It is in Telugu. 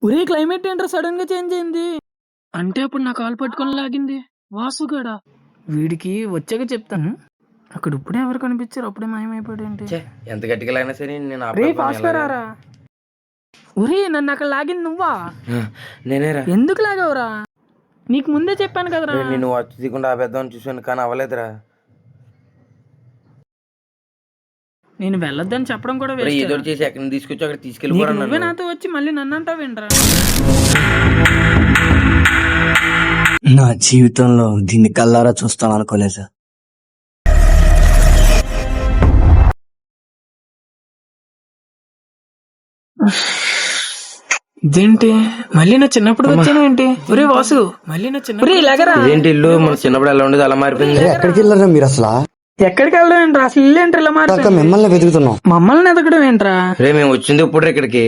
ఒరే క్లైమేట్ ఏంట్రా సడన్ గా చేంజ్ అయింది అంటే అప్పుడు నా కాలు పట్టుకొని లాగింది వాసుగాడా. వీడికి వచ్చాక చెప్తాను. అక్కడ ఇప్పుడే ఎవరు కనిపించారు, అప్పుడే మాయమైపోయాడేంటి. ఛే, ఎంత గట్టిగా లాగినా సరే నేను రే ఆపలేకపోయాను భాస్కర్ ఎలాగా? రారా. ఒరే నన్ను అక్కడ లాగింది నువ్వా? నేనేరా. ఎందుకు లాగావురా? నీకు ముందే చెప్పాను కదరా. రే, నిన్ను వచ్చి తీయకుండా ఆపేద్దామని చూసాను కానీ అవ్వలేదురా. నేను వెళ్ళొద్దని చెప్పడం కూడా రే, వేస్ట్ ఏదో కదా. ఒకటి చేసి ఎక్కడ తీసుకొచ్చి అక్కడ నీకు తీసుకెళ్ళిపోరా నువ్వే నన్ను. నాతో వచ్చి మళ్ళీ నన్ను అంటావు ఏంట్రా? నా జీవితంలో దీన్ని కల్లారా చూస్తాను అనుకోలేదు సార్. ఇదేంటి మళ్ళీ నా చిన్నప్పుడు వచ్చాను ఏంటి? ఒరే వాసు మళ్ళీ నా చిన్నప్పుడు ఇలాగరా. ఇదేంటి ఇల్లు మన చిన్నప్పుడు ఎలా ఉండేది అలా మారిపోయింది. ఎక్కడికి వెళ్ళారా మీరు అసలు? ఎక్కడికి వెళ్ళడం ఏంట్రా? అసలు ఇల్లు ఏంట్రా ఇలా మారి? మిమ్మల్ని వెతుకుతున్నాం. మమ్మల్ని ఎదగడం ఏంట్రా? రే, మేము వచ్చింది ఇప్పుడు ఇక్కడికి.